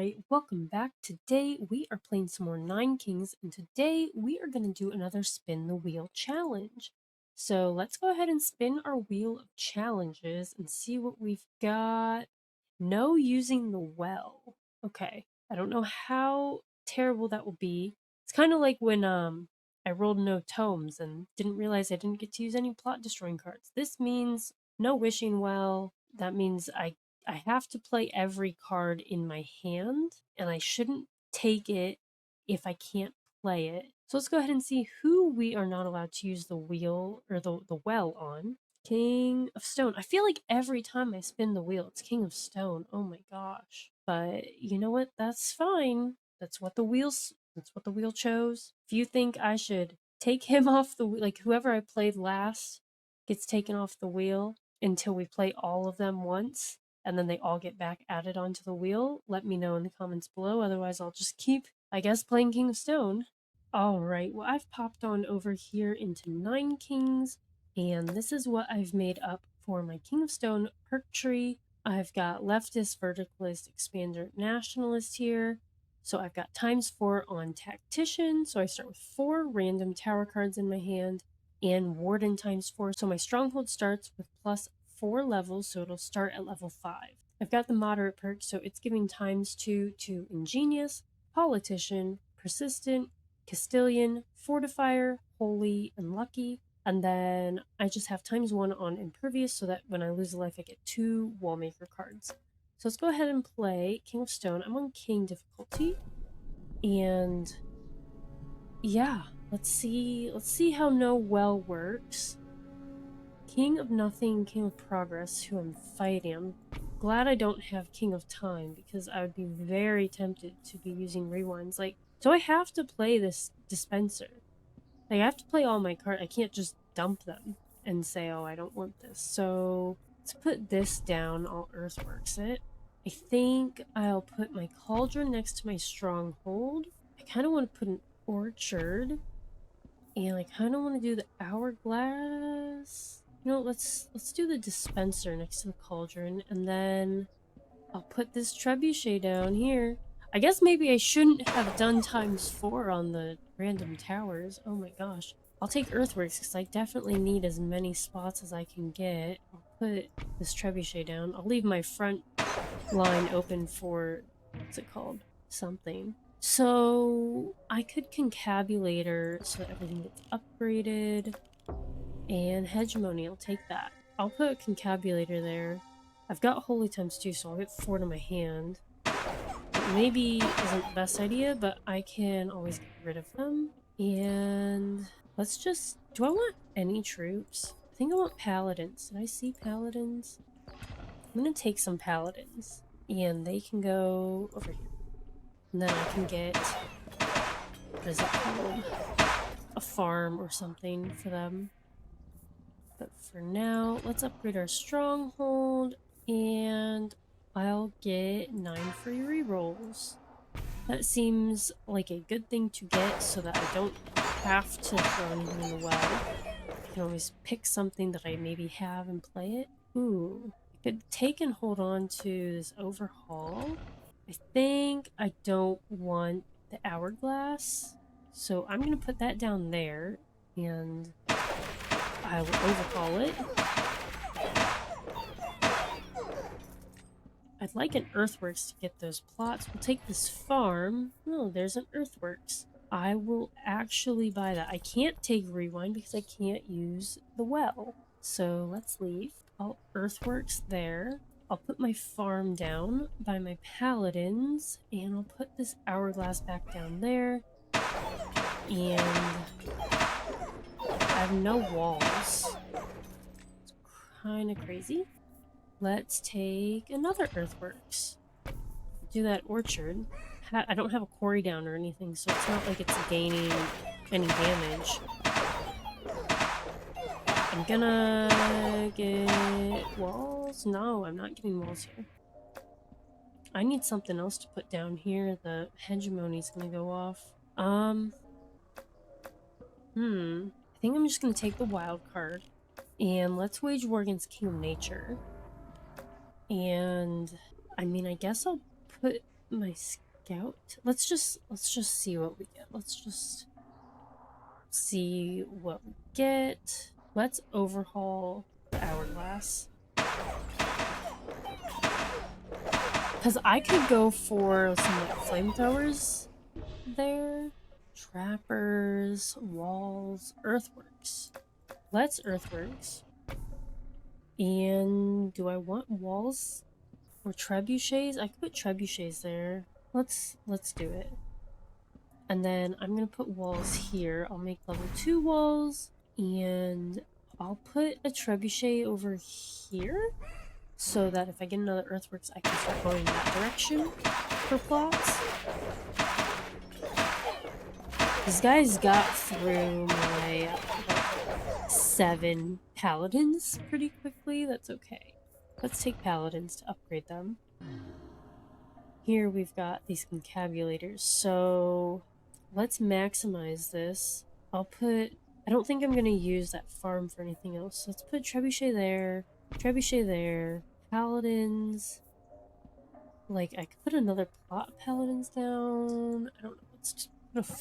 Alright, welcome back. Today we are playing some more Nine Kings, and today we are going to do another spin the wheel challenge. So let's go ahead and spin our wheel of challenges and see what we've got. No using the well. Okay, I don't know how terrible that will be. It's kind of like when I rolled no tomes and didn't realize I didn't get to use any plot destroying cards. This means no wishing well. That means I have to play every card in my hand, and I shouldn't take it if I can't play it. So let's go ahead and see who we are not allowed to use the wheel or the well on. King of Stone. I feel like every time I spin the wheel, it's King of Stone. Oh my gosh. But you know what? That's fine. That's what the wheel chose. If you think I should take him off the like whoever I played last gets taken off the wheel until we play all of them once, and then they all get back added onto the wheel, let me know in the comments below. Otherwise, I'll just keep, I guess, playing King of Stone. Alright, well, I've popped on over here into Nine Kings, and this is what I've made up for my King of Stone perk tree. I've got leftist, verticalist, expander, nationalist here. So I've got ×4 on tactician. So I start with 4 random tower cards in my hand, and warden ×4. So my stronghold starts with +4 levels, so it'll start at level 5. I've got the moderate perk, so it's giving ×2 to ingenious, politician, persistent, Castilian, fortifier, holy, and lucky. And then I just have ×1 on impervious, so that when I lose a life, I get 2 wallmaker cards. So let's go ahead and play King of Stone. I'm on King difficulty, and yeah, let's see how no well works. King of Nothing, King of Progress, who I'm fighting. I'm glad I don't have King of Time, because I would be very tempted to be using rewinds. Like, so I have to play this dispenser. Like, I have to play all my cards. I can't just dump them and say, oh, I don't want this. So let's put this down. I'll Earthworks it. I think I'll put my Cauldron next to my Stronghold. I kind of want to put an Orchard. And I kind of want to do the Hourglass. You know, let's do the dispenser next to the Cauldron, and then I'll put this trebuchet down here. I guess maybe I shouldn't have done ×4 on the random towers. Oh my gosh. I'll take Earthworks because I definitely need as many spots as I can get. I'll put this trebuchet down. I'll leave my front line open for, what's it called? Something. So I could Concabulator so that everything gets upgraded. And Hegemony, I'll take that. I'll put a Concabulator there. I've got Holy ×2, so I'll get 4 to my hand. It maybe isn't the best idea, but I can always get rid of them. And let's just... Do I want any troops? I think I want Paladins. Did I see Paladins? I'm gonna take some Paladins. And they can go over here. And then I can get... What is it called? A farm or something for them. But for now, let's upgrade our Stronghold, and I'll get 9 free rerolls. That seems like a good thing to get so that I don't have to throw anything in the well. I can always pick something that I maybe have and play it. Ooh, I could take and hold on to this Overhaul. I think I don't want the Hourglass, so I'm going to put that down there, and I will overhaul it. I'd like an Earthworks to get those plots. We'll take this farm. Oh, there's an Earthworks. I will actually buy that. I can't take Rewind because I can't use the well. So let's leave. I'll Earthworks there. I'll put my farm down by my Paladins, and I'll put this Hourglass back down there. And I have no walls. It's kind of crazy. Let's take another Earthworks. Do that Orchard. I don't have a quarry down or anything, so it's not like it's gaining any damage. I'm gonna get walls? No, I'm not getting walls here. I need something else to put down here. The Hegemony's gonna go off. I think I'm just gonna take the wild card. And let's wage war against King of Nature. And I mean, I guess I'll put my scout. Let's just see what we get. Let's just see what we get. Let's overhaul the hourglass. Because I could go for some like flamethrowers there. Trappers, walls, earthworks. Let's earthworks. And do I want walls or trebuchets? I could put trebuchets there. Let's do it. And then I'm gonna put walls here. I'll make level 2 walls, and I'll put a trebuchet over here so that if I get another earthworks, I can start going in that direction for plots. These guys got through my 7 paladins pretty quickly. That's okay. Let's take paladins to upgrade them. Here we've got these concabulators, so let's maximize this. I'll put... I don't think I'm going to use that farm for anything else. Let's put trebuchet there, paladins. Like, I could put another plot of paladins down. I don't know. Let's just put a...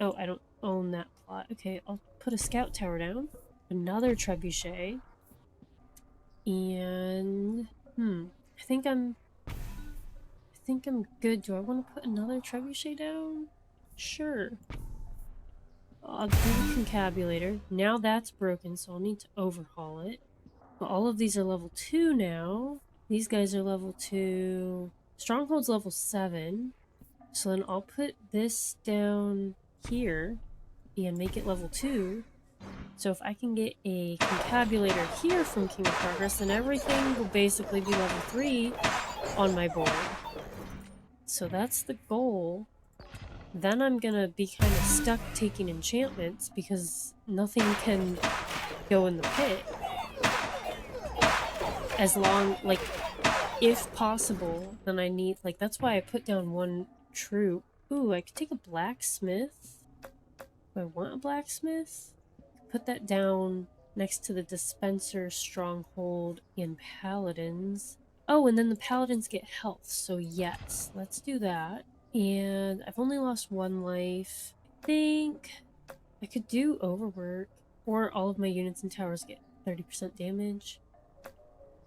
Oh, I don't own that plot. Okay, I'll put a scout tower down. Another trebuchet. And... I think I'm good. Do I want to put another trebuchet down? Sure. I'll do the concabulator. Now that's broken, so I'll need to overhaul it. But all of these are level 2 now. These guys are level 2. Stronghold's level 7. So then I'll put this down here and make it level 2. So if I can get a concabulator here from King of Progress, then everything will basically be level 3 on my board. So that's the goal. Then I'm gonna be kind of stuck taking enchantments because nothing can go in the pit. As long, like, if possible, then I need, like, that's why I put down 1 troop. Ooh, I could take a blacksmith. Do I want a blacksmith? Put that down next to the dispenser, stronghold, and paladins. Oh, and then the paladins get health, so yes, let's do that. And I've only lost 1 life. I think I could do overwork, or all of my units and towers get 30% damage.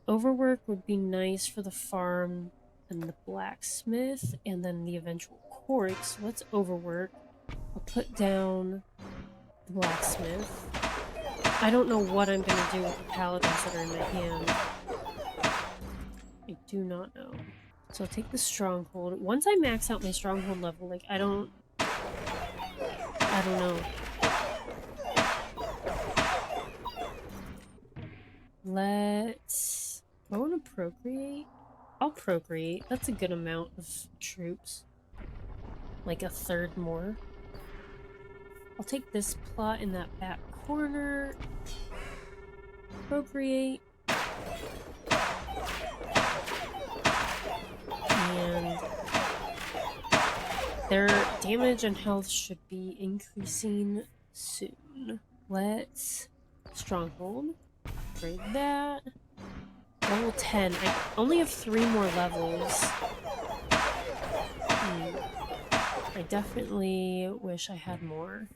Overwork would be nice for the farm and the blacksmith, and then the eventual quarry. So let's overwork. I'll put down the blacksmith. I don't know what I'm gonna do with the paladins that are in my hand. I do not know. So I'll take the stronghold. Once I max out my stronghold level, like, I don't know. Let's... Do I want to procreate? I'll procreate. That's a good amount of troops. Like a 1/3 more. I'll take this plot in that back corner. Procreate. And their damage and health should be increasing soon. Let's Stronghold. Upgrade that. Level 10. I only have 3 more levels. I definitely wish I had more.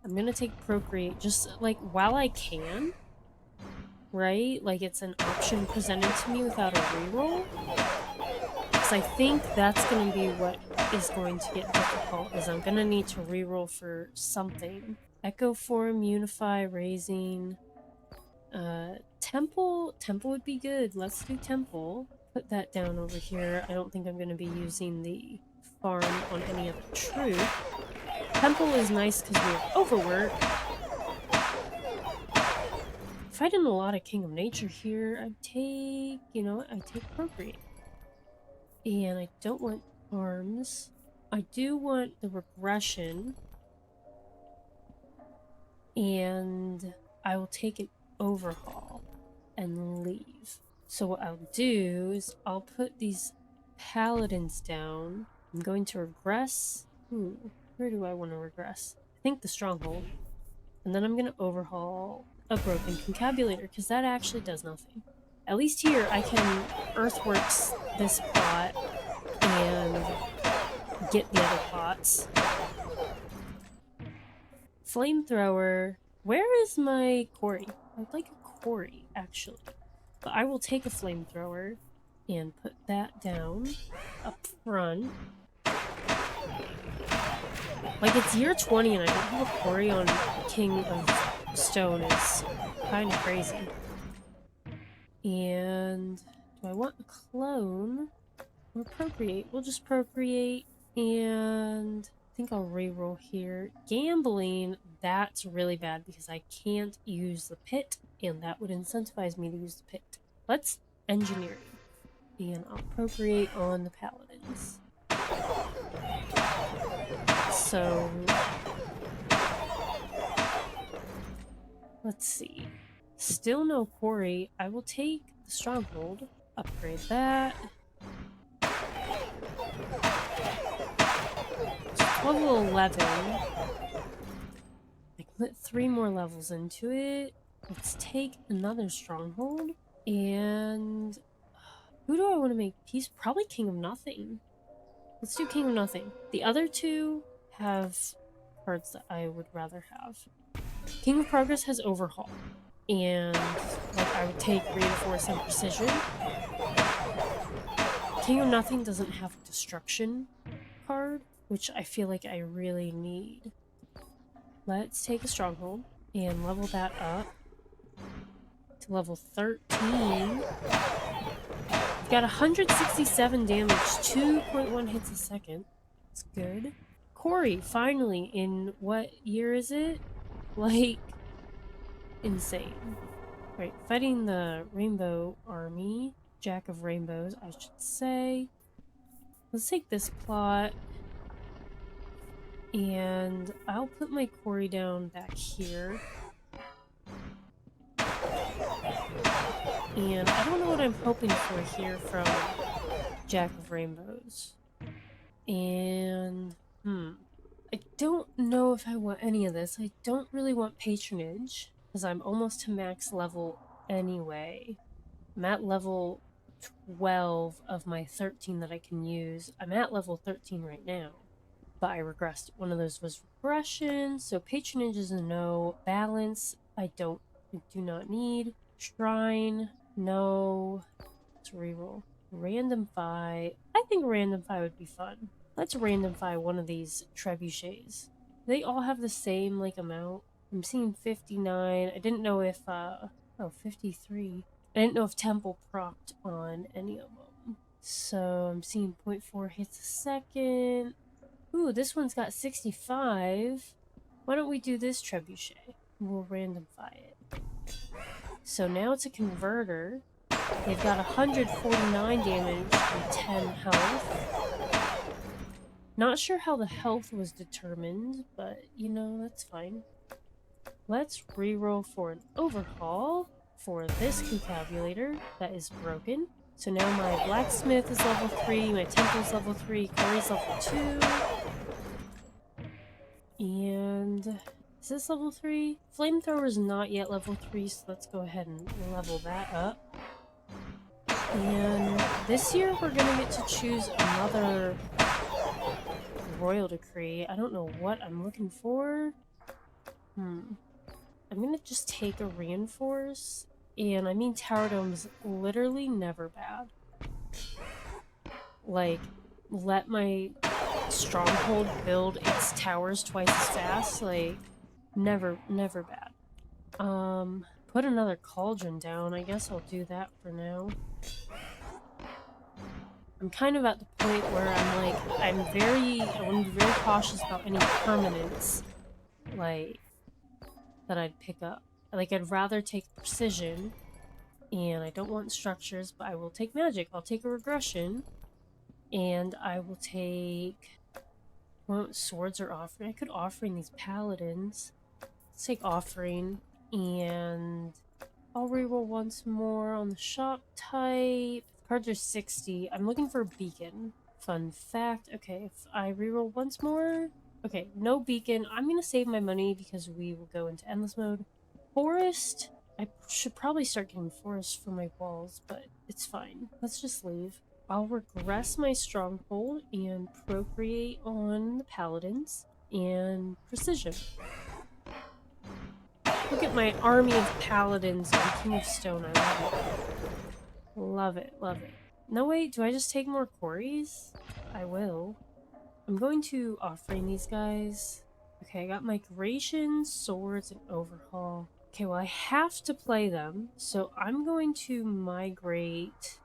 I'm gonna take Procreate just, like, while I can. Right? Like, it's an option presented to me without a reroll. Because I think that's gonna be what is going to get difficult, is I'm gonna need to reroll for something. Echo Form, Unify, Raising... Temple would be good. Let's do Temple. Put that down over here. I don't think I'm going to be using the farm on any other troop. Temple is nice because we have overwork. Fighting a lot of King of Nature here. I take, you know what? I take Procreate. And I don't want arms. I do want the regression. And I will take an overhaul and leave. So what I'll do is I'll put these paladins down. I'm going to regress. Where do I want to regress? I think the stronghold. And then I'm going to overhaul a broken concabulator because that actually does nothing. At least here I can earthworks this plot and get the other pots. Flamethrower. Where is my quarry? I would like a quarry, actually. But I will take a flamethrower and put that down up front. Like, it's year 20 and I don't have a quarry on King of Stone is kind of crazy. And do I want a clone or procreate? We'll just procreate, and I think I'll reroll here. Gambling, that's really bad because I can't use the pit, and that would incentivize me to use the pit. Let's engineering, and I'll procreate on the paladins. So let's see. Still no quarry. I will take the stronghold, upgrade that. Level 11. I can put 3 more levels into it. Let's take another stronghold. And who do I want to make peace? Probably King of Nothing. Let's do King of Nothing. The other two have cards that I would rather have. King of Progress has Overhaul. And like I would take Reinforce and Precision. King of Nothing doesn't have a Destruction card, which I feel like I really need. Let's take a Stronghold and level that up to level 13. We've got 167 damage, 2.1 hits a second. That's good. Corey, finally, in what year is it? Like, insane. Right, fighting the Rainbow Army. Jack of Rainbows, I should say. Let's take this plot. And I'll put my quarry down back here. And I don't know what I'm hoping for here from Jack of Rainbows. And, I don't know if I want any of this. I don't really want Patronage, because I'm almost to max level anyway. I'm at level 12 of my 13 that I can use. I'm at level 13 right now, but I regressed. One of those was regression, so Patronage is a no. Balance, I do not need. Shrine, no. Let's reroll. Randomify. I think Randomify would be fun. Let's Randomify one of these trebuchets. They all have the same, like, amount. I'm seeing 59. I didn't know if, 53. I didn't know if Temple procced on any of them. So I'm seeing 0.4 hits a second. Ooh, this one's got 65. Why don't we do this trebuchet? We'll randomify it. So now it's a converter. They've got 149 damage and 10 health. Not sure how the health was determined, but, you know, that's fine. Let's reroll for an overhaul for this confabulator that is broken. So now my blacksmith is level 3, my temple's level 3, quarry's level 2. And is this level 3? Flamethrower is not yet level 3, so let's go ahead and level that up. And this year we're gonna get to choose another Royal Decree. I don't know what I'm looking for. I'm gonna just take a Reinforce. And I mean, Tower Dome's literally never bad. Like, let my Stronghold build its towers twice as fast. Like, never bad. Put another Cauldron down. I guess I'll do that for now. I'm kind of at the point where I'm like, I want to be very cautious about any permanents, like, that I'd pick up. Like, I'd rather take Precision, and I don't want structures, but I will take Magic. I'll take a Regression, and I will take... Well, swords or Offering. I could Offering these Paladins. Let's take Offering, and I'll reroll once more on the shop type. Cards are 60. I'm looking for a Beacon. Fun fact. Okay, if I reroll once more... Okay, no Beacon. I'm gonna save my money because we will go into Endless Mode. Forest. I should probably start getting Forest for my walls, but it's fine. Let's just leave. I'll regress my stronghold and procreate on the paladins and precision. Look at my army of paladins on King of Stone. I love it. Love it, love it. No, wait, do I just take more quarries? I will. I'm going to offering these guys. Okay, I got migration, swords, and overhaul. Okay, well, I have to play them, so I'm going to migrate.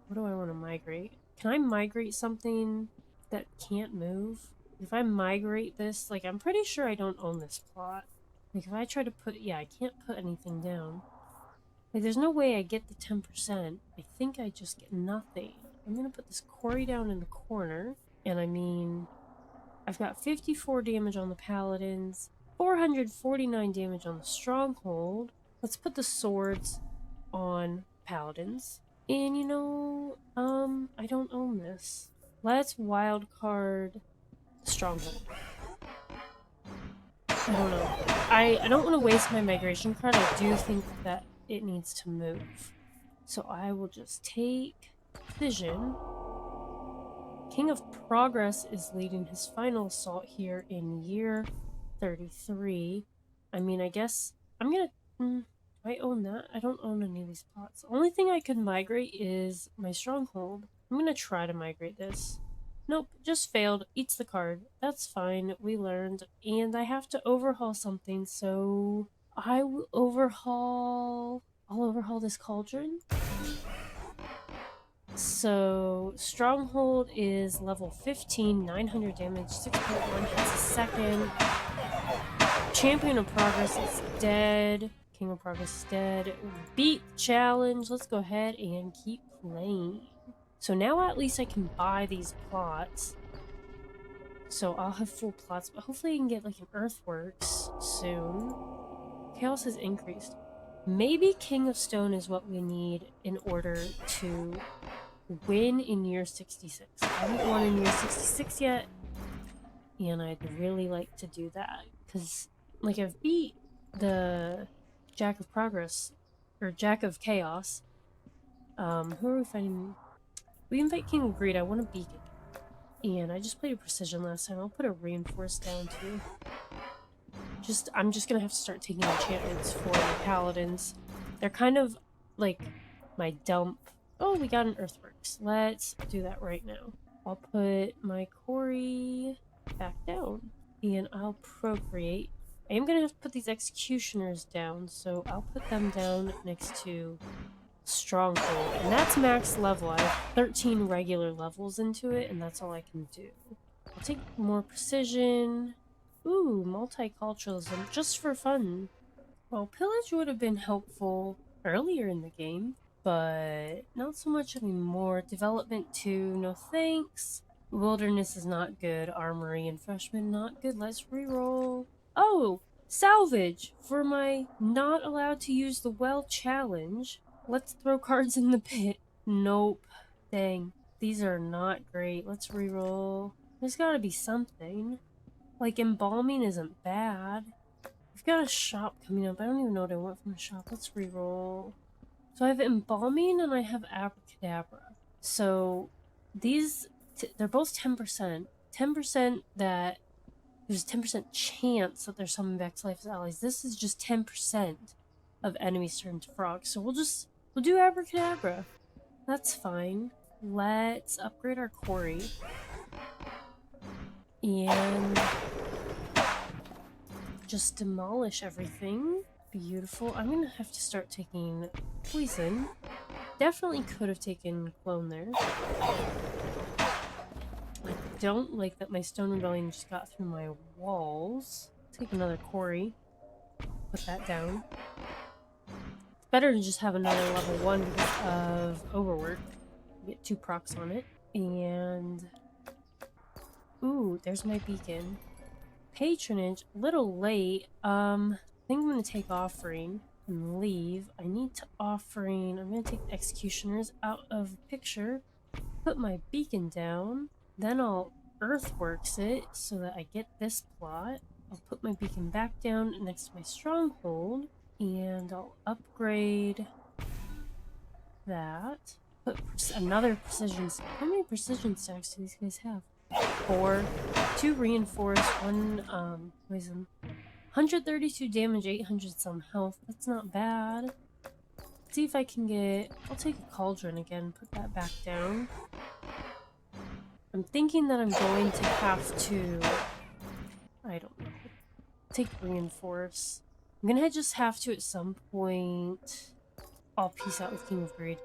What do I want to migrate? Can I migrate something that can't move? If I migrate this, like, I'm pretty sure I don't own this plot. Like, if I try to put, yeah, I can't put anything down. Like, there's no way I get the 10%. I think I just get nothing. I'm gonna put this quarry down in the corner, and I mean, I've got 54 damage on the paladins, 449 damage on the stronghold. Let's put the swords on paladins. And you know, I don't own this. Let's wildcard the stronghold. I don't know. I don't want to waste my migration card. I do think that it needs to move. So I will just take Vision. King of Progress is leading his final assault here in year 33. I mean, I guess I'm gonna... do I own that? I don't own any of these plots. The only thing I could migrate is my stronghold. I'm gonna try to migrate this. Nope, just failed. Eats the card. That's fine. We learned. And I have to overhaul something, so I will overhaul... I'll overhaul this cauldron. So, Stronghold is level 15, 900 damage, 6.1 hits a second. Champion of Progress is dead. King of Progress is dead. Beat challenge. Let's go ahead and keep playing. So now at least I can buy these plots. So I'll have full plots, but hopefully I can get like an Earthworks soon. Chaos has increased. Maybe King of Stone is what we need in order to win in year 66. I haven't won in year 66 yet, and I'd really like to do that because, like, I've beat the Jack of Progress or Jack of Chaos. Who are we fighting? We invite King of Greed. I want a beacon, and I just played a precision last time. I'll put a reinforced down too. I'm just gonna have to start taking enchantments for the paladins. They're kind of like my dump. Oh, we got an Earthworks. Let's do that right now. I'll put my quarry back down, and I'll procreate. I am gonna have to put these executioners down, so I'll put them down next to Stronghold, and that's max level. I have 13 regular levels into it, and that's all I can do. I'll take more precision. Ooh, multiculturalism, just for fun. Well, pillage would have been helpful earlier in the game, but not so much anymore. Development 2, no thanks. Wilderness is not good. Armory and freshman, not good. Let's reroll. Oh, salvage for my not allowed to use the well challenge. Let's throw cards in the pit. Nope. Dang. These are not great. Let's reroll. There's gotta be something. Like, embalming isn't bad. We've got a shop coming up. I don't even know what I want from the shop. Let's reroll. So I have embalming and I have abracadabra. So these, they're both 10%. 10% that there's a 10% chance that they're summoned back to life as allies. This is just 10% of enemies turn to frogs. So we'll do abracadabra. That's fine. Let's upgrade our quarry. And just demolish everything. Beautiful. I'm gonna have to start taking poison. Definitely could have taken clone there. I don't like that my stone rebellion just got through my walls. Take another quarry. Put that down. It's better to just have another level 1 because of overwork. Get 2 procs on it. And ooh, there's my beacon. Patronage, a little late. I think I'm gonna take offering and leave. I need to offering. I'm gonna take the executioners out of the picture. Put my beacon down. Then I'll earthworks it so that I get this plot. I'll put my beacon back down next to my stronghold. And I'll upgrade that. put another precision stack. How many precision stacks do these guys have? 4. 2 reinforced, 1 poison. 132 damage, 800 some health. That's not bad. Let's see if I can get... I'll take a cauldron again, put that back down. I'm thinking that I'm going to have to... I don't know. Take reinforce. I'm gonna just have to at some point... I'll peace out with King of Greed.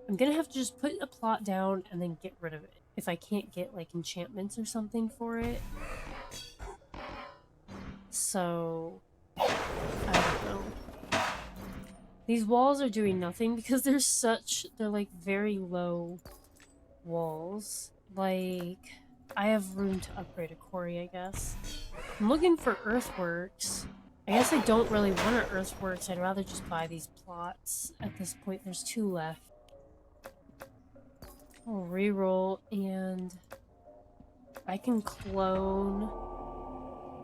I'm gonna have to just put a plot down and then get rid of it. If I can't get, like, enchantments or something for it. So... I don't know. These walls are doing nothing because they're like very low walls. Like, I have room to upgrade a quarry, I guess. I'm looking for earthworks. I guess I don't really want an earthworks. I'd rather just buy these plots. At this point, there's 2 left. I'll reroll and I can clone.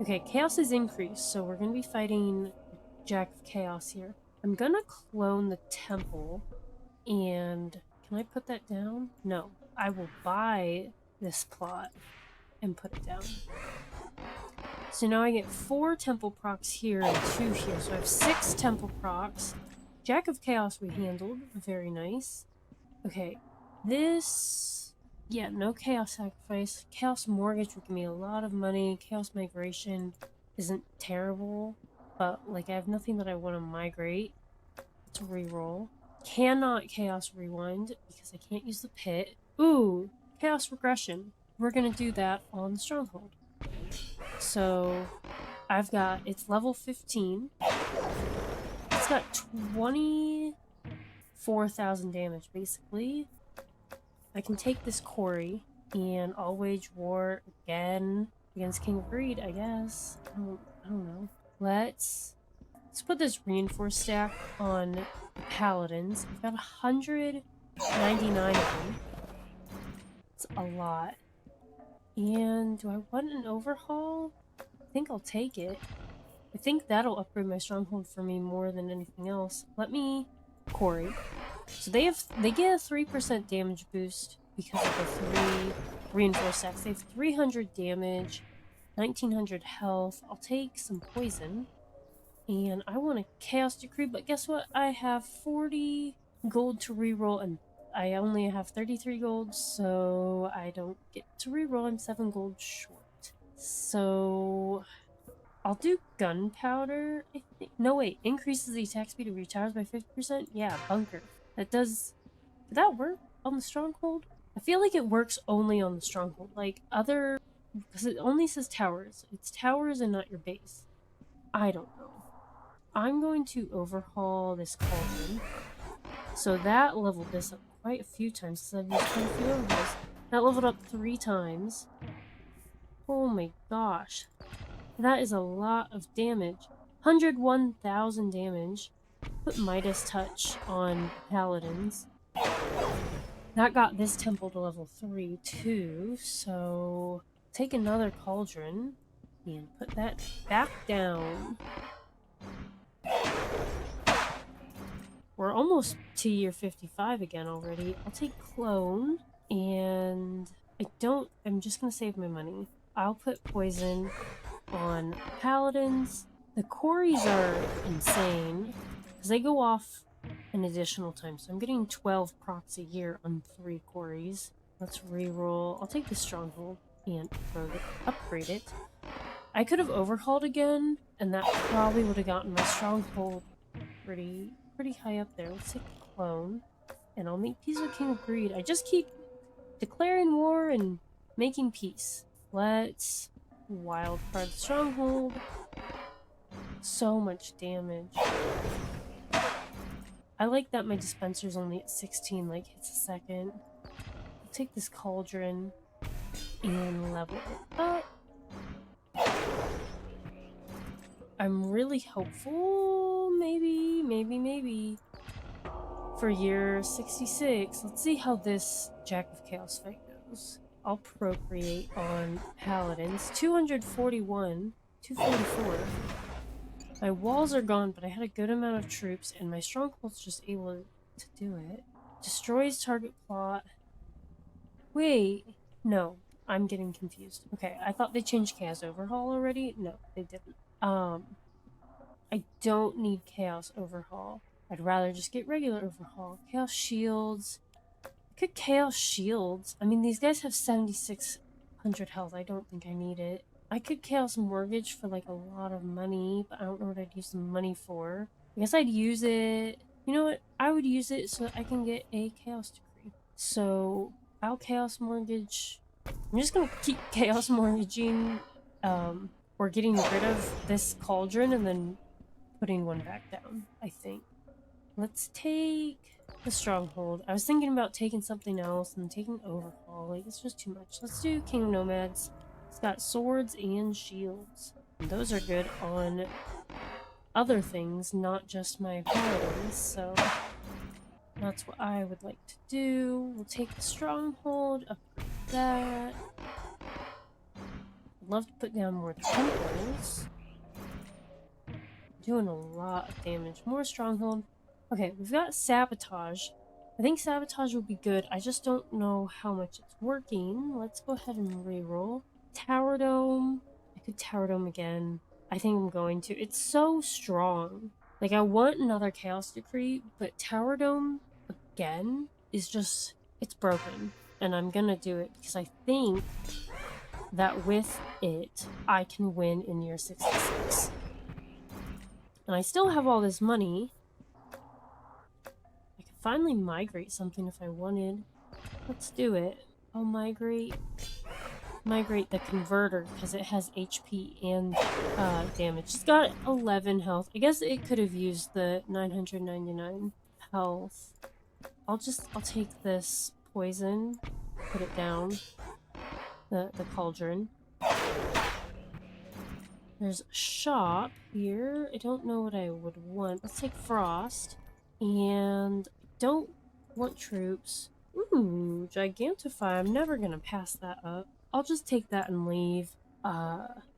Okay, chaos is increased, so we're gonna be fighting Jack of Chaos here. I'm gonna clone the temple, and can I put that down? No. I will buy this plot and put it down. So now I get 4 temple procs here and 2 here, so I have 6 temple procs. Jack of Chaos we handled, very nice. Okay, this... yeah, no Chaos Sacrifice. Chaos Mortgage would give me a lot of money. Chaos Migration isn't terrible, but like I have nothing that I want to migrate. Let's reroll. Cannot Chaos Rewind because I can't use the pit. Ooh, Chaos Regression. We're gonna do that on the Stronghold. So I've got, it's level 15. It's got 24,000 damage basically. I can take this quarry and I'll wage war again against King of Greed, I guess. I don't know. Let's put this reinforced stack on the paladins. I've got 199 of them. It's a lot. And do I want an overhaul? I think I'll take it. I think that'll upgrade my stronghold for me more than anything else. Let me quarry. So they get a 3% damage boost because of the 3 reinforced stacks. They have 300 damage, 1900 health. I'll take some poison. And I want a Chaos Decree, but guess what? I have 40 gold to reroll, and I only have 33 gold, so I don't get to reroll. I'm 7 gold short. So I'll do Gunpowder, I think. No, wait. Increases the attack speed of your towers by 50%? Yeah, Bunker. That does... Did that work on the Stronghold? I feel like it works only on the Stronghold. Like, other... Because it only says towers. It's towers and not your base. I don't know. I'm going to overhaul this cauldron. So that leveled this up quite a few times, because I've used quite a few overhauls. That leveled up 3 times. Oh my gosh. That is a lot of damage. 101,000 damage. Put Midas Touch on Paladins. That got this temple to level 3 too, so take another cauldron and put that back down. We're almost to year 55 again already. I'll take clone, and I'm just gonna save my money. I'll put poison on paladins. The quarries are insane, because they go off an additional time, so I'm getting 12 procs a year on 3 quarries. Let's reroll. I'll take the stronghold and upgrade it. I could have overhauled again, and that probably would have gotten my stronghold pretty high up there. Let's take the clone, and I'll make peace with King of Greed. I just keep declaring war and making peace. Let's wildcard the stronghold. So much damage. I like that my dispenser's only at 16, like, hits a second. I'll take this cauldron and level it up. I'm really hopeful, maybe, for year 66. Let's see how this Jack of Chaos fight goes. I'll procreate on paladins. 241, 244. My walls are gone, but I had a good amount of troops, and my stronghold's just able to do it. Destroys target plot. Wait, no, I'm getting confused. Okay, I thought they changed Chaos Overhaul already. No, they didn't. I don't need Chaos Overhaul. I'd rather just get regular Overhaul. Chaos Shields. I could Chaos Shields. I mean, these guys have 7,600 health. I don't think I need it. I could Chaos Mortgage for like a lot of money, but I don't know what I'd use the money for. I guess I'd use it. You know what? I would use it so that I can get a Chaos Decree. So I'll Chaos Mortgage. I'm just gonna keep Chaos Mortgaging, or getting rid of this Cauldron and then putting one back down, I think. Let's take the Stronghold. I was thinking about taking something else and taking Overhaul. Like, it's just too much. Let's do King of Nomads. It's got swords and shields. And those are good on other things, not just my paladins, so that's what I would like to do. We'll take the Stronghold, upgrade that. I'd love to put down more temples. Doing a lot of damage. More Stronghold. Okay, we've got Sabotage. I think Sabotage will be good. I just don't know how much it's working. Let's go ahead and reroll. Tower Dome. I could Tower Dome again. I think I'm going to. It's so strong. Like, I want another Chaos Decree, but Tower Dome again is just... it's broken. And I'm gonna do it because I think that with it, I can win in year 66. And I still have all this money. I could finally migrate something if I wanted. Let's do it. I'll migrate the converter because it has HP and damage. It's got 11 health. I guess it could have used the 999 health. I'll take this poison, put it down. The cauldron. There's a shop here. I don't know what I would want. Let's take Frost. And I don't want troops. Ooh, Gigantify. I'm never gonna pass that up. I'll just take that and leave.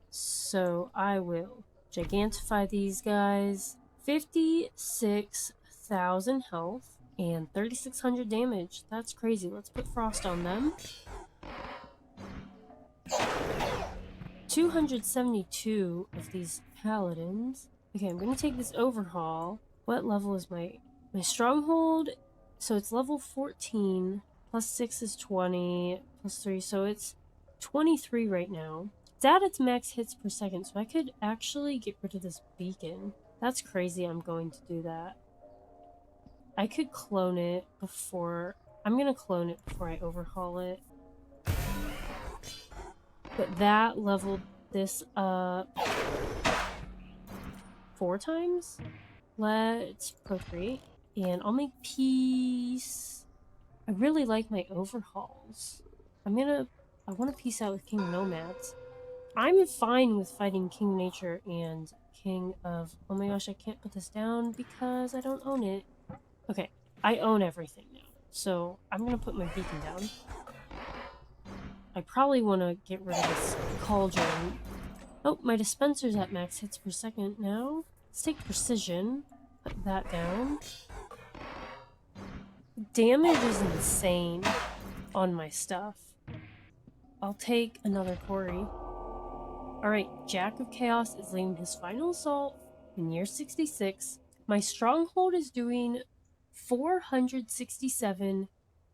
So I will Gigantify these guys. 56,000 health and 3,600 damage. That's crazy. Let's put Frost on them. 272 of these paladins. Okay, I'm gonna take this overhaul. What level is my stronghold? So it's level 14, plus 6 is 20, plus 3, so it's 23 right now. It's at its max hits per second, so I could actually get rid of this beacon. That's crazy, I'm going to do that. I could clone it before... I'm gonna clone it before I overhaul it. But that leveled this up 4 times. Let's procreate. And I'll make peace. I really like my overhauls. I want to peace out with King of Nomads. I'm fine with fighting King of Nature and King of... oh my gosh, I can't put this down because I don't own it. Okay, I own everything now. So I'm going to put my beacon down. I probably want to get rid of this cauldron. Oh, my dispenser's at max hits per second now. Let's take precision. Put that down. Damage is insane on my stuff. I'll take another quarry. Alright, Jack of Chaos is leading his final assault in year 66. My stronghold is doing 467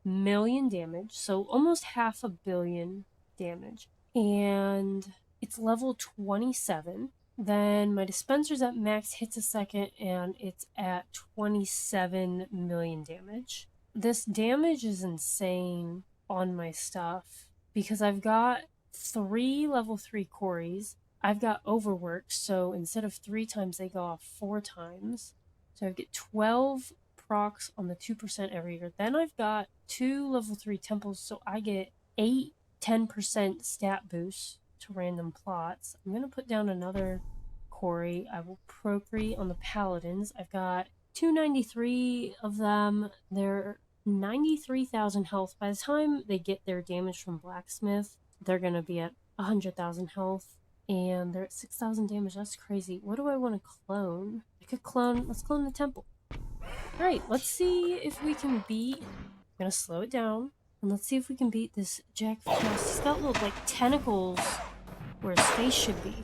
million damage, so almost 500 million damage. And it's level 27. Then my dispenser's at max hits a second, and it's at 27 million damage. This damage is insane on my stuff because I've got 3 level 3 quarries. I've got overworked, so instead of 3 times, they go off 4 times. So I get 12 procs on the 2% every year. Then I've got 2 level 3 temples, so I get 10% stat boost to random plots. I'm going to put down another quarry. I will procreate on the paladins. I've got 293 of them. They're 93,000 health. By the time they get their damage from blacksmith, they're going to be at 100,000 health. And they're at 6,000 damage. That's crazy. What do I want to clone? I could clone... let's clone the temple. Alright, let's see if we can beat... I'm gonna slow it down. And let's see if we can beat this Jack of Chaos. He's got little, like, tentacles where his face should be.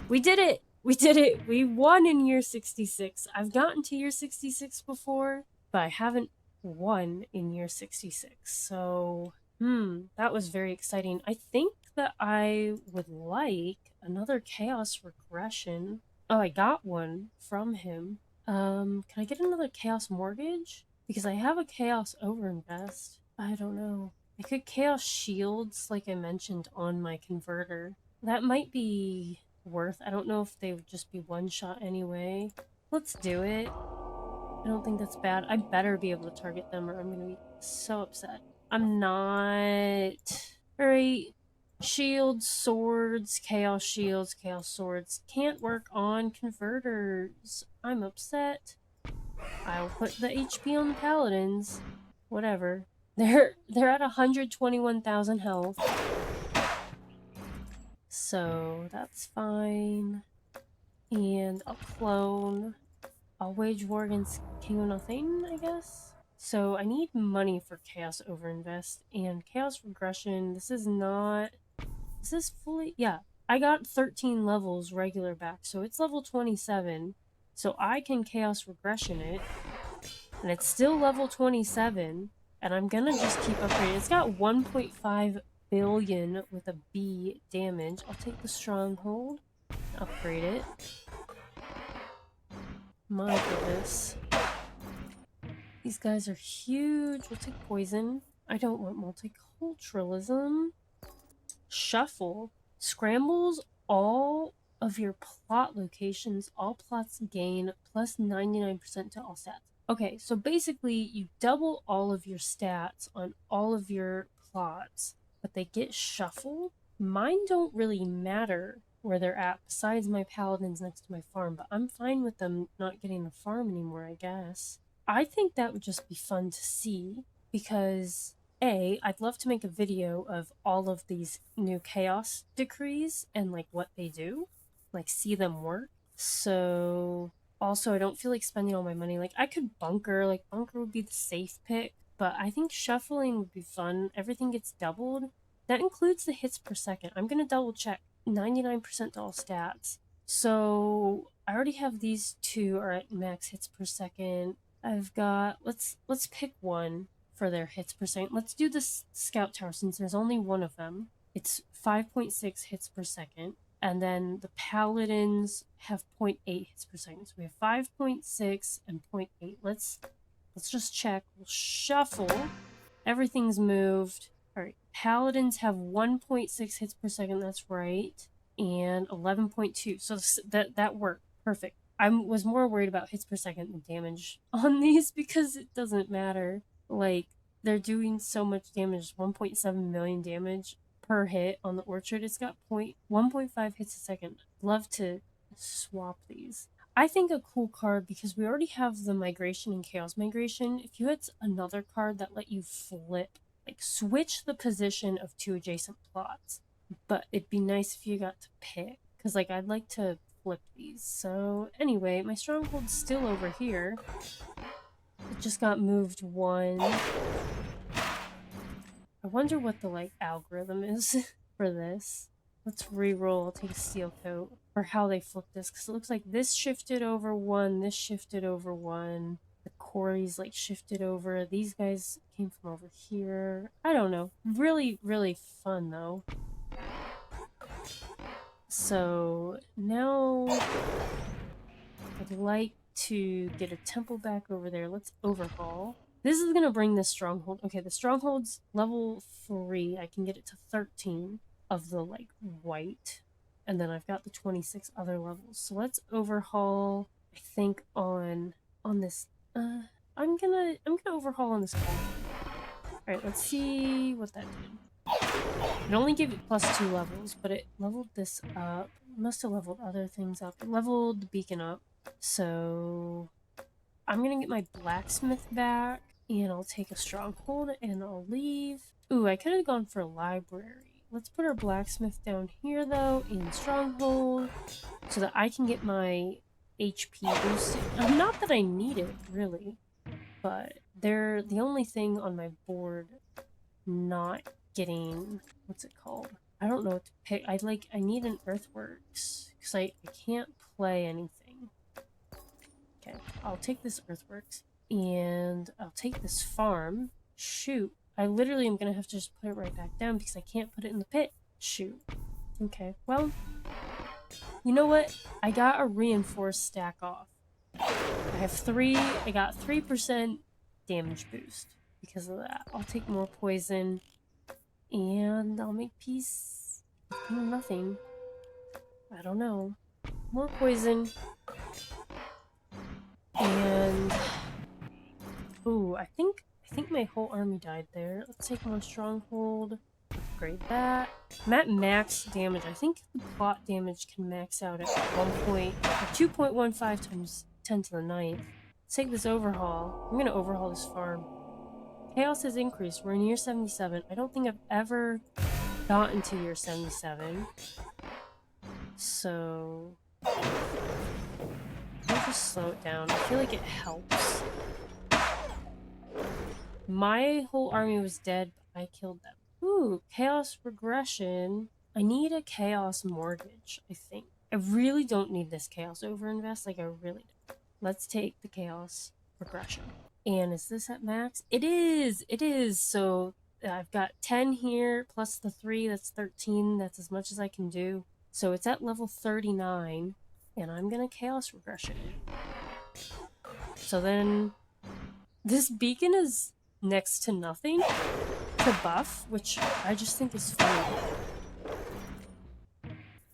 We did it! We did it! We won in year 66. I've gotten to year 66 before, but I haven't won in year 66. So, that was very exciting. I think that I would like another Chaos Regression. Oh, I got one from him. Can I get another Chaos Mortgage? Because I have a Chaos Overinvest. I don't know. I could Chaos Shields, like I mentioned, on my converter. That might be worth. I don't know if they would just be one shot anyway. Let's do it. I don't think that's bad. I better be able to target them or I'm gonna be so upset. I'm not. Alright. Shields, swords, chaos shields, chaos swords. Can't work on converters. I'm upset. I'll put the HP on the paladins. Whatever. They're at 121,000 health. So that's fine. And I'll clone. I'll wage war against King of Nothing, I guess. So I need money for Chaos Overinvest and Chaos Regression. This is not... Is this fully... Yeah. I got 13 levels regular back, so it's level 27. So I can Chaos Regression it. And it's still level 27. And I'm gonna just keep upgrading. It's got 1.5 billion with a B damage. I'll take the Stronghold. Upgrade it. My goodness. These guys are huge. We'll take poison. I don't want multiculturalism. Shuffle. Scrambles all of your plot locations. All plots gain plus 99% to all stats. Okay, so basically you double all of your stats on all of your plots, but they get shuffled. Mine don't really matter where they're at, besides my paladins next to my farm, but I'm fine with them not getting the farm anymore, I guess. I think that would just be fun to see, because I'd love to make a video of all of these new chaos decrees and like what they do, like see them work. So also I don't feel like spending all my money. Like I could bunker, like bunker would be the safe pick, but I think shuffling would be fun. Everything gets doubled. That includes the hits per second. I'm gonna double check. 99% to all stats. So I already have these two are at max hits per second. I've got let's pick one for their hits per second. Let's do the scout tower since there's only one of them. It's 5.6 hits per second. And then the paladins have 0.8 hits per second. So we have 5.6 and 0.8. Let's just check. We'll shuffle. Everything's moved. Alright, paladins have 1.6 hits per second, that's right, and 11.2, so that worked. Perfect. I was more worried about hits per second than damage on these because it doesn't matter. Like, they're doing so much damage, 1.7 million damage per hit on the orchard. It's got 1.5 hits a second. Love to swap these. I think a cool card, because we already have the migration and chaos migration, if you had another card that let you flip, like switch the position of two adjacent plots, but it'd be nice if you got to pick, because like I'd like to flip these. So anyway, my stronghold's still over here. It just got moved one. I wonder what the like algorithm is for this. Let's re-roll. I'll take a steel coat. Or how they flipped this, because it looks like this shifted over one, this shifted over one. The Corey's like shifted over. These guys came from over here. I don't know. Really, really fun though. So now I'd like to get a temple back over there. Let's overhaul. This is gonna bring this stronghold. Okay, the stronghold's level 3. I can get it to 13 of the like white. And then I've got the 26 other levels. So let's overhaul, I think, on this. I'm gonna overhaul on this one. Alright, let's see what that did. It only gave it +2 levels, but it leveled this up. It must have leveled other things up. It leveled the beacon up. So I'm gonna get my blacksmith back, and I'll take a stronghold, and I'll leave. Ooh, I could have gone for a library. Let's put our blacksmith down here, though, in Stronghold, so that I can get my HP boosted. Not that I need it, really. but they're the only thing on my board not getting, what's it called? I don't know what to pick. I need an earthworks because I can't play anything. Okay, I'll take this earthworks and I'll take this farm. Shoot, I literally am gonna have to just put it right back down because I can't put it in the pit. Shoot. Okay, well, you know what? I got a reinforced stack off. I got 3% damage boost because of that. I'll take more poison and I'll make peace with nothing. I don't know. More poison. And ooh, I think my whole army died there. Let's take more stronghold. Upgrade that. I'm at max damage. I think the plot damage can max out at 2.15 times 10 to the 9th. Let's take this overhaul. I'm gonna overhaul this farm. Chaos has increased. We're in year 77. I don't think I've ever gotten to year 77. So I'll just slow it down. I feel like it helps. My whole army was dead, but I killed them. Ooh, chaos regression. I need a chaos mortgage, I think. I really don't need this chaos overinvest. Like, I really don't. Let's take the chaos regression. And is this at max? It is! It is! So I've got 10 here, plus the 3, that's 13. That's as much as I can do. So it's at level 39, and I'm gonna chaos regression. So then, this beacon is next to nothing to buff, which I just think is funny.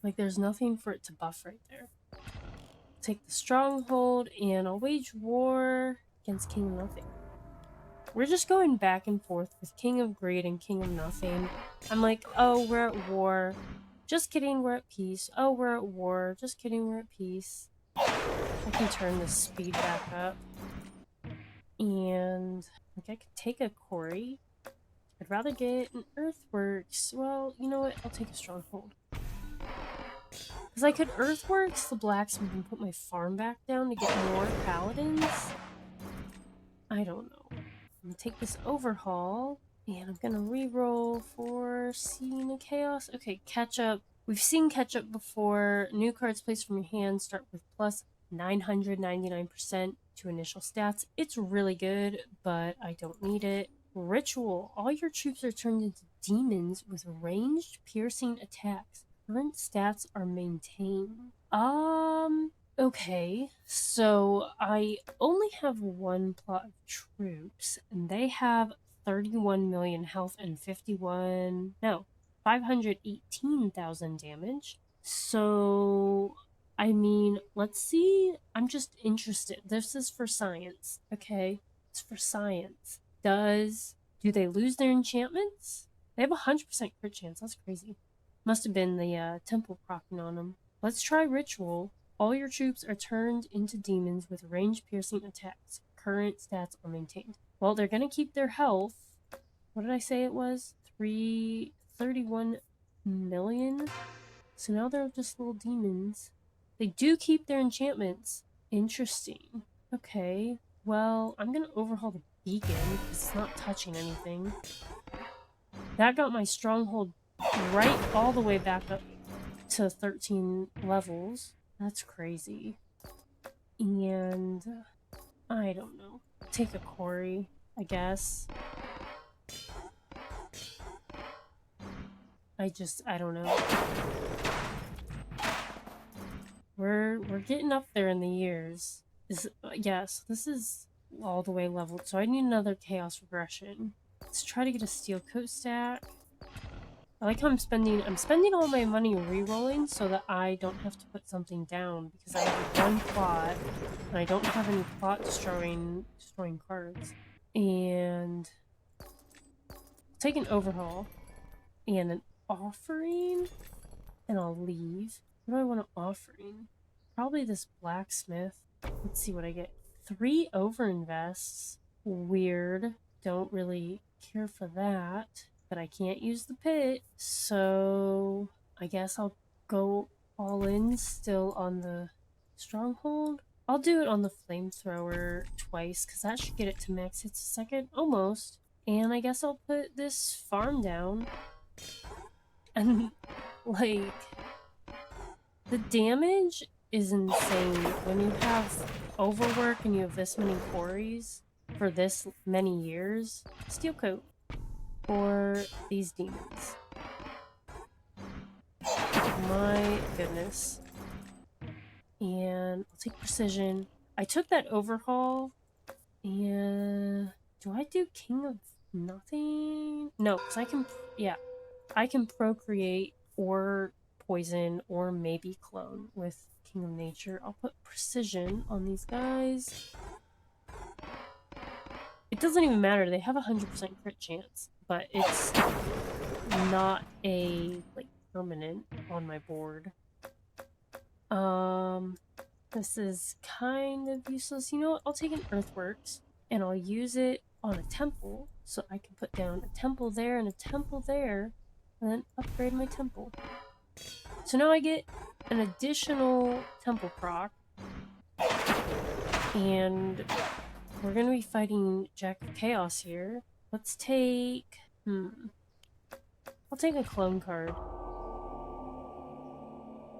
Like, there's nothing for it to buff right there. Take the stronghold, and I'll wage war against King of Nothing. We're just going back and forth with King of Greed and King of Nothing. I'm like, oh, we're at war. Just kidding, we're at peace. Oh, we're at war. Just kidding, we're at peace. I can turn the speed back up. And like I could take a quarry. I'd rather get an earthworks. Well, you know what? I'll take a stronghold. Because I could earthworks the blacksmith and put my farm back down to get more paladins. I don't know. I'm gonna take this overhaul, and I'm gonna reroll for seeing a chaos. Okay, ketchup. We've seen ketchup before. New cards placed from your hand start with plus 999% to initial stats. It's really good, but I don't need it. Ritual. All your troops are turned into demons with ranged, piercing attacks. Current stats are maintained. Okay, so I only have one plot of troops, and they have 31 million health and 518,000 damage. So, I mean, let's see. I'm just interested. This is for science, okay? It's for science. Do they lose their enchantments? They have a 100% crit chance. That's crazy. Must have been the temple proccing on them. Let's try ritual. All your troops are turned into demons with range-piercing attacks. Current stats are maintained. Well, they're gonna keep their health. What did I say it was? 31 million? So now they're just little demons. They do keep their enchantments. Interesting. Okay, well, I'm gonna overhaul the beacon because it's not touching anything. That got my stronghold right all the way back up to 13 levels. That's crazy. And I don't know. Take a quarry, I guess. I don't know. We're getting up there in the years. Yes, this is all the way leveled, so I need another chaos regression. Let's try to get a steel coat stack. I like how I'm spending all my money re-rolling so that I don't have to put something down because I have one plot and I don't have any plot destroying cards. And I'll take an overhaul and an offering and I'll leave. What do I want an offering? Probably this blacksmith. Let's see what I get. 3 overinvests. Weird. Don't really care for that. But I can't use the pit, so I guess I'll go all in still on the stronghold. I'll do it on the flamethrower twice, because that should get it to max hits a second. Almost. And I guess I'll put this farm down. And, like, the damage is insane when you have overwork and you have this many quarries for this many years. Steel coat for these demons. My goodness. And I'll take precision. I took that overhaul, and do I do King of Nothing? No, because I can, yeah, I can procreate or poison or maybe clone with King of Nature. I'll put precision on these guys. It doesn't even matter. They have a 100% crit chance, but it's not a, like, permanent on my board. This is kind of useless. You know what? I'll take an Earthworks, and I'll use it on a temple, so I can put down a temple there and a temple there, and then upgrade my temple. So now I get an additional temple proc, and we're gonna be fighting Jack of Chaos here. Let's take... I'll take a clone card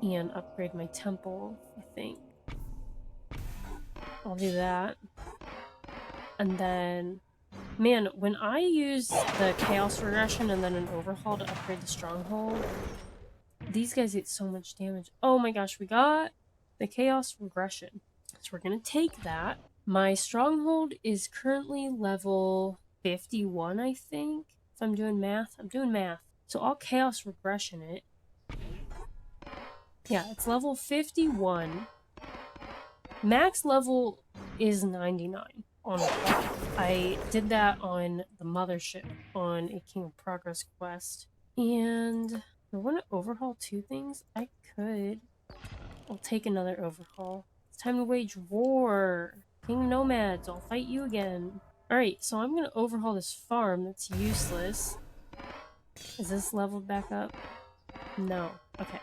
and upgrade my temple, I think. I'll do that. And then, man, when I use the Chaos Regression and then an Overhaul to upgrade the Stronghold, these guys get so much damage. Oh my gosh, we got the Chaos Regression. So we're gonna take that. My Stronghold is currently level 51, I think. If I'm doing math. I'm doing math. So I'll Chaos Regression it. Yeah, it's level 51. Max level is 99 on a clock. I did that on the mothership on a King of Progress quest. And I want to overhaul two things. I could. I'll take another overhaul. It's time to wage war. King Nomads, I'll fight you again. Alright, so I'm going to overhaul this farm that's useless. Is this leveled back up? No. Okay.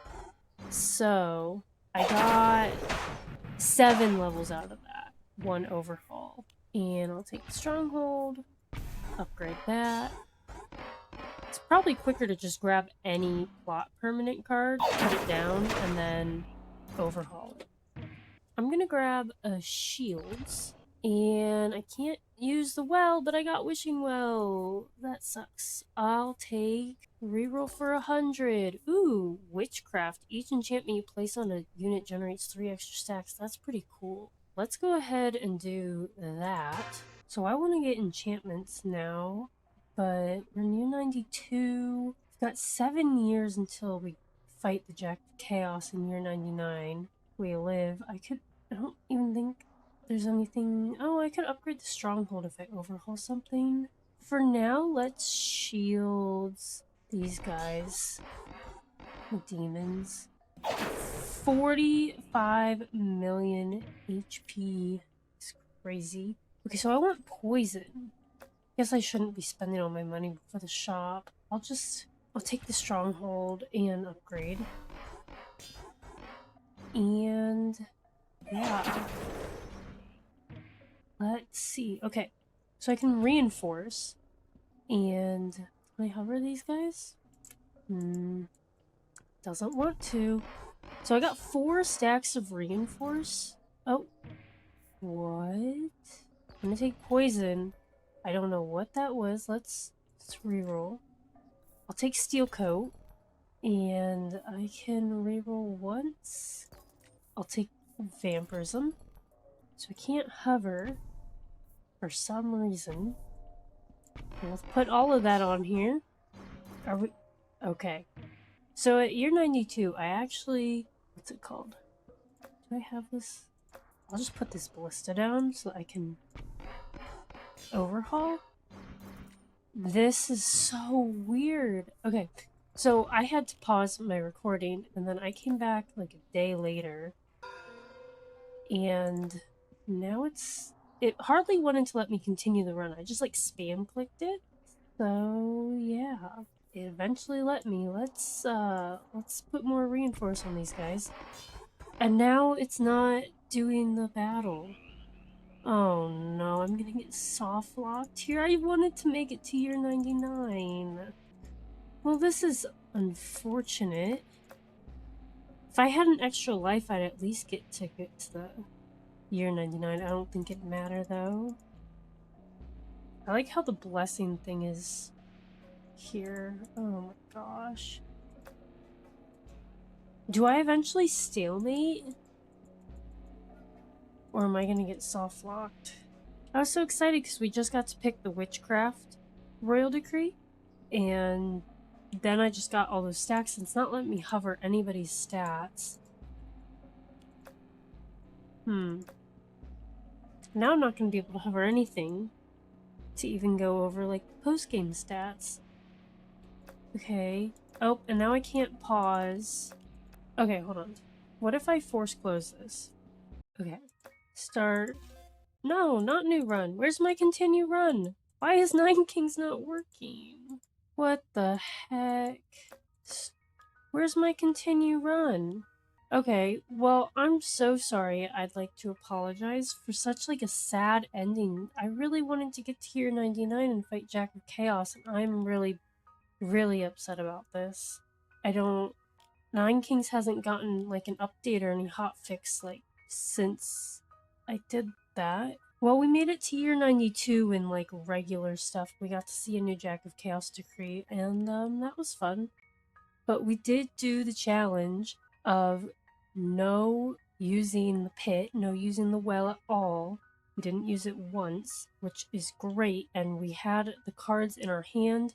So, I got 7 levels out of that. 1 overhaul. And I'll take the Stronghold. Upgrade that. It's probably quicker to just grab any plot permanent card, put it down, and then overhaul it. I'm gonna grab a shields, and I can't use the well, but I got wishing well. That sucks. I'll take reroll for 100. Ooh, witchcraft. Each enchantment you place on a unit generates 3 extra stacks. That's pretty cool. Let's go ahead and do that. So I want to get enchantments now, but we're near 92. We've got 7 years until we fight the Jack of Chaos in year 99. We live. I don't even think there's anything... Oh, I could upgrade the Stronghold if I overhaul something. For now, let's shields these guys. The demons. 45 million HP. It's crazy. Okay, so I want poison. Guess I shouldn't be spending all my money for the shop. I'll take the Stronghold and upgrade. And yeah. Let's see. Okay, so I can reinforce. And can I hover these guys? Doesn't want to. So I got 4 stacks of reinforce. Oh, what? I'm gonna take poison. I don't know what that was. Let's reroll. I'll take steel coat, and I can reroll once. I'll take vampirism. So I can't hover for some reason. Let's put all of that on here. Are we... Okay. So at year 92, I actually... What's it called? Do I have this? I'll just put this ballista down so I can overhaul. This is so weird. Okay, so I had to pause my recording, and then I came back like a day later, and now it hardly wanted to let me continue the run. I just like spam clicked it. So yeah, it eventually let me. Let's put more reinforce on these guys. And now it's not doing the battle. Oh no, I'm gonna get soft locked here. I wanted to make it to year 99. Well, this is unfortunate. If I had an extra life, I'd at least get to the year 99. I don't think it'd matter though. I like how the blessing thing is here. Oh my gosh. Do I eventually stalemate? Or am I gonna get soft locked? I was so excited because we just got to pick the witchcraft royal decree, and then I just got all those stacks, and it's not letting me hover anybody's stats. Now I'm not gonna be able to hover anything to even go over like post-game stats. Okay. Oh, and now I can't pause. Okay, hold on. What if I force close this? Okay. Start. No, not new run. Where's my continue run? Why is Nine Kings not working? What the heck? Where's my continue run? Okay, well, I'm so sorry. I'd like to apologize for such like a sad ending. I really wanted to get to year 99 and fight Jack of Chaos, and I'm really, really upset about this. I don't... Nine Kings hasn't gotten like an update or any hotfix like since I did that. Well, we made it to year 92 in like regular stuff. We got to see a new Jack of Chaos decree, and that was fun. But we did do the challenge of no using the pit, no using the well at all. We didn't use it once, which is great, and we had the cards in our hand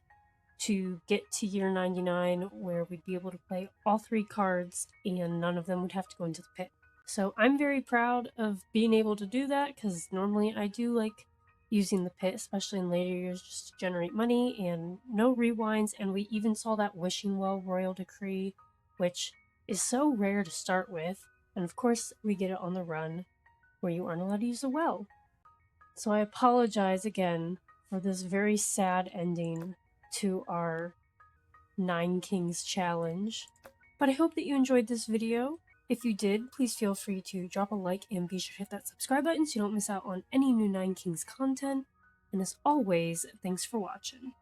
to get to year 99 where we'd be able to play all 3 cards and none of them would have to go into the pit. So I'm very proud of being able to do that because normally I do like using the pit, especially in later years, just to generate money and no rewinds. And we even saw that Wishing Well Royal Decree, which is so rare to start with. And of course, we get it on the run where you aren't allowed to use a well. So I apologize again for this very sad ending to our Nine Kings challenge. But I hope that you enjoyed this video. If you did, please feel free to drop a like and be sure to hit that subscribe button so you don't miss out on any new Nine Kings content. And as always, thanks for watching.